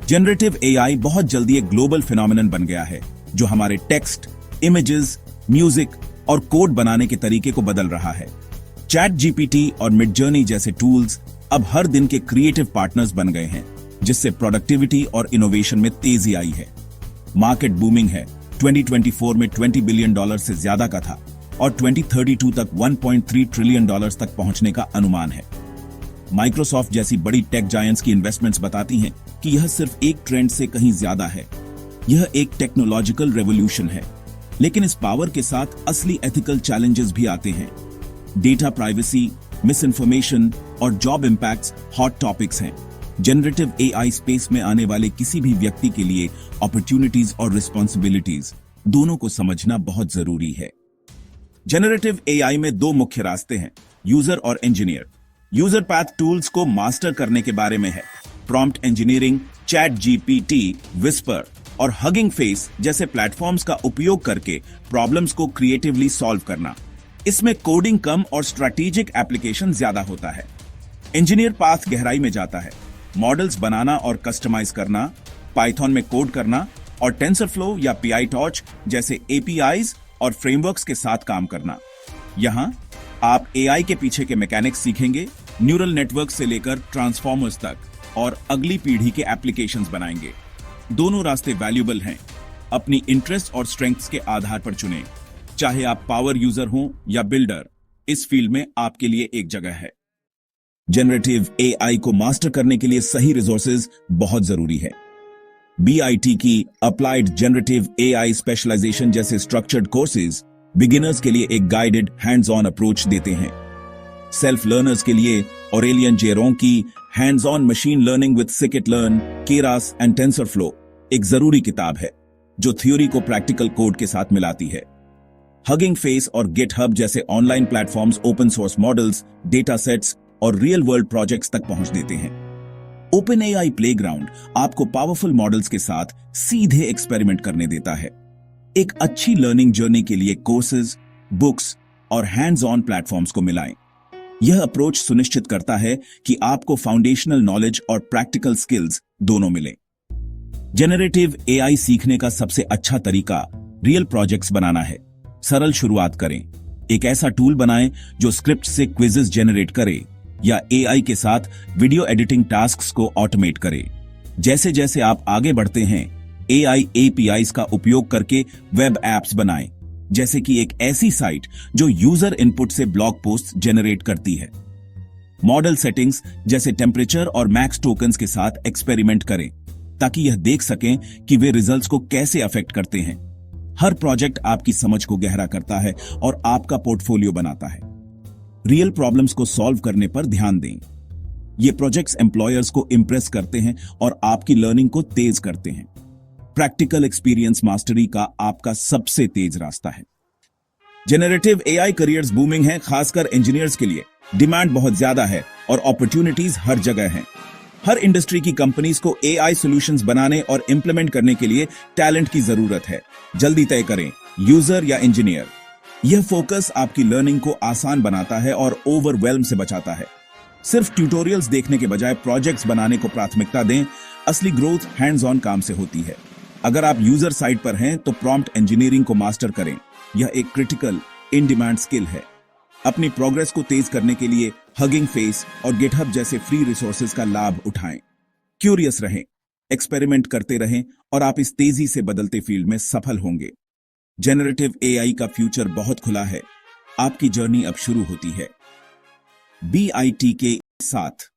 Generative AI बहुत जल्दी एक ग्लोबल फिनोमिनन बन गया है जो हमारे टेक्स्ट, इमेजेस, म्यूजिक और कोड बनाने के तरीके को बदल रहा है। चैट जीपीटी और मिडजर्नी जैसे टूल्स अब हर दिन के क्रिएटिव पार्टनर्स बन गए हैं, जिससे प्रोडक्टिविटी और इनोवेशन में तेजी आई है। मार्केट बूमिंग है। 2024 में $20 बिलियन से ज्यादा का था और 2032 तक $1.3 ट्रिलियन तक पहुंचने का अनुमान है। माइक्रोसॉफ्ट जैसी बड़ी टेक जायंट्स की इन्वेस्टमेंट्स बताती हैं कि यह सिर्फ एक ट्रेंड से कहीं ज्यादा है। यह एक टेक्नोलॉजिकल रेवोल्यूशन है, लेकिन इस पावर के साथ असली एथिकल चैलेंजेस भी आते हैं। डेटा प्राइवेसी, मिस इन्फॉर्मेशन और जॉब इंपैक्ट्स हॉट टॉपिक्स हैं। जनरेटिव एआई स्पेस में आने वाले किसी भी व्यक्ति के लिए अपॉर्चुनिटीज और रिस्पॉन्सिबिलिटीज दोनों को समझना बहुत जरूरी है। जनरेटिव एआई में दो मुख्य रास्ते हैं, यूजर और इंजीनियर। यूजर पैथ टूल्स को मास्टर करने के बारे में है। Prompt engineering, chat GPT, whisper और हगिंग फेस जैसे प्लेटफॉर्म्स का उपयोग करके प्रॉब्लम्स को क्रिएटिवली सॉल्व करना। इसमें कोडिंग कम और स्ट्रैटेजिक एप्लीकेशन ज्यादा होता है। इंजीनियर पाथ गहराई में जाता है। मॉडल्स बनाना और कस्टमाइज करना, पाइथन में कोड करना और टेंसरफ्लो या PyTorch जैसे एपीआईज और फ्रेमवर्क्स के साथ काम करना। यहां आप एआई के पीछे के मैकेनिक्स सीखेंगे, न्यूरल नेटवर्क से लेकर ट्रांसफॉर्मर्स तक, और अगली पीढ़ी के एप्लीकेशंस बनाएंगे। दोनों रास्ते वैल्यूएबल हैं। अपनी इंटरेस्ट और स्ट्रेंथ्स के आधार पर चुनें। चाहे आप पावर यूजर हों या बिल्डर, इस फील्ड में आपके लिए एक जगह है। जनरेटिव एआई को मास्टर करने के लिए सही रिसोर्सेज बहुत जरूरी है। बीआईटी की अप्लाइड जनरेटिव एआई स्पेशलाइजेशन जैसे स्ट्रक्चर्ड कोर्सेज बिगिनर्स के लिए एक गाइडेड हैंड्स ऑन अप्रोच देते हैं। सेल्फ लर्नर्स के लिए ऑरेलियन जेरों की hands on machine learning with skit-learn, Keras and TensorFlow एक जरूरी किताब है जो थ्योरी को प्रैक्टिकल कोड के साथ मिलाती है। हगिंग फेस और गिटहब जैसे online platforms open source models, data sets और रियल वर्ल्ड प्रोजेक्ट्स तक पहुंच देते हैं। ओपन एआई प्लेग्राउंड आपको पावरफुल मॉडल्स के साथ सीधे एक्सपेरिमेंट करने देता है। एक अच्छी लर्निंग जर्नी के लिए कोर्सेज, बुक्स और हैंड्स ऑन प्लेटफॉर्म्स को मिलाएं। यह अप्रोच सुनिश्चित करता है कि आपको फाउंडेशनल नॉलेज और प्रैक्टिकल स्किल्स दोनों मिलें। जनरेटिव एआई सीखने का सबसे अच्छा तरीका रियल प्रोजेक्ट्स बनाना है। सरल शुरुआत करें। एक ऐसा टूल बनाएं जो स्क्रिप्ट से क्विजेस जनरेट करे या एआई के साथ वीडियो एडिटिंग टास्क्स को ऑटोमेट करे। जैसे जैसे आप आगे बढ़ते हैं, एआई एपीआईज का उपयोग करके वेब एप्स बनाएं, जैसे कि एक ऐसी साइट जो यूजर इनपुट से ब्लॉग पोस्ट जनरेट करती है। मॉडल सेटिंग्स जैसे टेम्परेचर और मैक्स टोकन्स के साथ एक्सपेरिमेंट करें ताकि यह देख सकें कि वे रिजल्ट्स को कैसे अफेक्ट करते हैं। हर प्रोजेक्ट आपकी समझ को गहरा करता है और आपका पोर्टफोलियो बनाता है। रियल प्रॉब्लम्स को सॉल्व करने पर ध्यान दें। ये प्रोजेक्ट्स एम्प्लॉयर्स को इंप्रेस करते हैं और आपकी लर्निंग को तेज करते हैं। प्रैक्टिकल एक्सपीरियंस मास्टरी का आपका सबसे तेज रास्ता है। जनरेटिव एआई करियर्स बूमिंग है, खासकर इंजीनियर्स के लिए। डिमांड बहुत ज्यादा है और अपॉर्चुनिटीज हर जगह हैं। हर इंडस्ट्री की कंपनीज को एआई सॉल्यूशंस बनाने और इंप्लीमेंट करने के लिए टैलेंट की जरूरत है। जल्दी तय करें, यूजर या इंजीनियर। यह फोकस आपकी लर्निंग को आसान बनाता है और ओवरवेल्म से बचाता है। सिर्फ ट्यूटोरियल्स देखने के बजाय प्रोजेक्ट्स बनाने को प्राथमिकता दें। असली ग्रोथ हैंड्स ऑन काम से होती है। अगर आप यूजर साइड पर हैं तो प्रॉम्प्ट इंजीनियरिंग को मास्टर करें। यह एक क्रिटिकल इन डिमांड स्किल है। अपनी प्रोग्रेस को तेज करने के लिए हगिंग फेस और गिटहब जैसे फ्री रिसोर्सेज का लाभ उठाएं। क्यूरियस रहें, एक्सपेरिमेंट करते रहें और आप इस तेजी से बदलते फील्ड में सफल होंगे। जनरेटिव एआई का फ्यूचर बहुत खुला है। आपकी जर्नी अब शुरू होती है। बीआईटी के साथ